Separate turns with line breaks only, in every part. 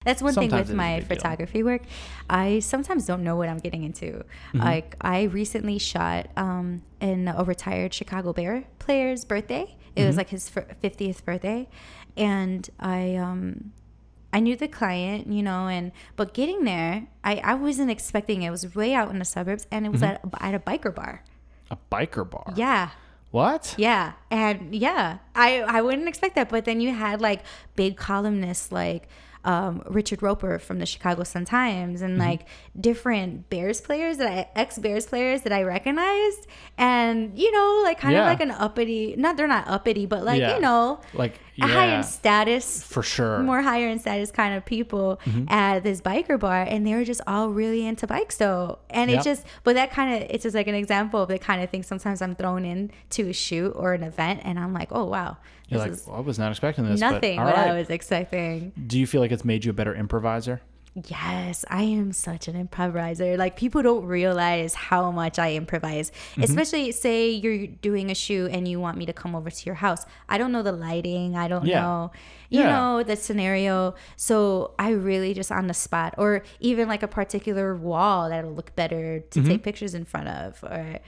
That's one thing
Sometimes
with
it is a
my
big deal.
photography work. I sometimes don't know what I'm getting into. Like I recently shot in a retired Chicago Bear player's birthday. It was like his 50th birthday, and I knew the client, you know, but getting there, I wasn't expecting it. It was way out in the suburbs, and it was at a biker bar.
A biker bar?
Yeah.
What?
Yeah. And yeah, I wouldn't expect that. But then you had like big columnists like Richard Roper from the Chicago Sun-Times and like different Bears players ex-Bears players that I recognized. And, you know, like kind of like an uppity, they're not uppity, but like, you know,
like
a high in status.
For sure.
More higher in status kind of people at this biker bar. And they were just all really into bikes though. And it just, but that kind of, it's just like an example of the kind of thing sometimes I'm thrown into a shoot or an event and I'm like, oh, wow.
You're like, well, I was not expecting this.
Nothing
but,
what I was expecting.
Do you feel like it's made you a better improviser?
Yes, I am such an improviser. Like people don't realize how much I improvise, especially say you're doing a shoot and you want me to come over to your house. I don't know the lighting. I don't know, you know, the scenario. So I really just on the spot or even like a particular wall that'll look better to take pictures in front of or,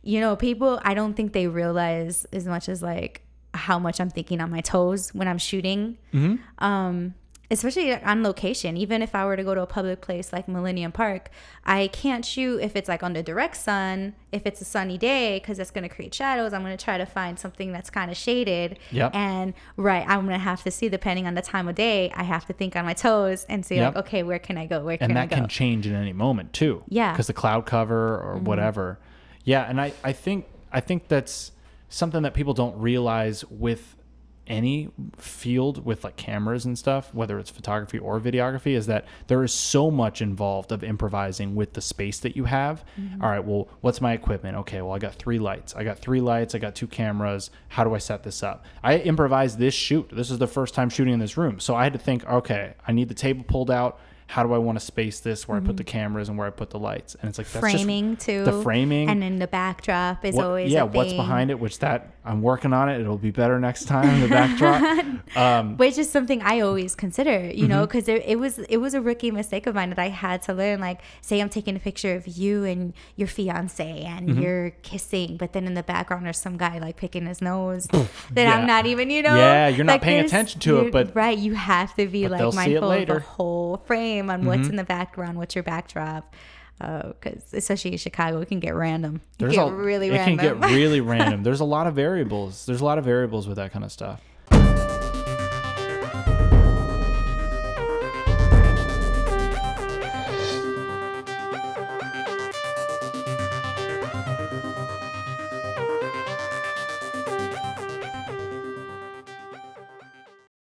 you know, people, I don't think they realize as much as like how much I'm thinking on my toes when I'm shooting. Especially on location. Even if I were to go to a public place like Millennium Park, I can't shoot if it's like under direct sun, if it's a sunny day, because that's going to create shadows. I'm going to try to find something that's kind of shaded. And I'm going to have to see, depending on the time of day, I have to think on my toes and see like, okay, where can I go? Where can I go?
And that can change in any moment too. Yeah. Because the cloud cover or whatever. Yeah. And I think that's something that people don't realize with any field with like cameras and stuff, whether it's photography or videography, is that there is so much involved of improvising with the space that you have. All right, well, what's my equipment? Okay, well, I got 3 lights. I got 2 cameras. How do I set this up? I improvised this shoot. This is the first time shooting in this room. So I had to think, okay, I need the table pulled out. How do I want to space this, where I put the cameras and where I put the lights? And it's like, that's
framing
just
too.
The framing.
And then the backdrop is always a thing.
What's behind it, which that I'm working on it. It'll be better next time, the backdrop.
Which is something I always consider, you know, because it was a rookie mistake of mine that I had to learn. Like, say I'm taking a picture of you and your fiance and you're kissing, but then in the background there's some guy like picking his nose that I'm not even, you know.
Yeah, you're not
like
paying attention to it, but
right, you have to be like mindful of the whole frame on what's in the background, what's your backdrop. Because especially in Chicago, it can get random. It can get really random.
There's a lot of variables. There's a lot of variables with that kind of stuff.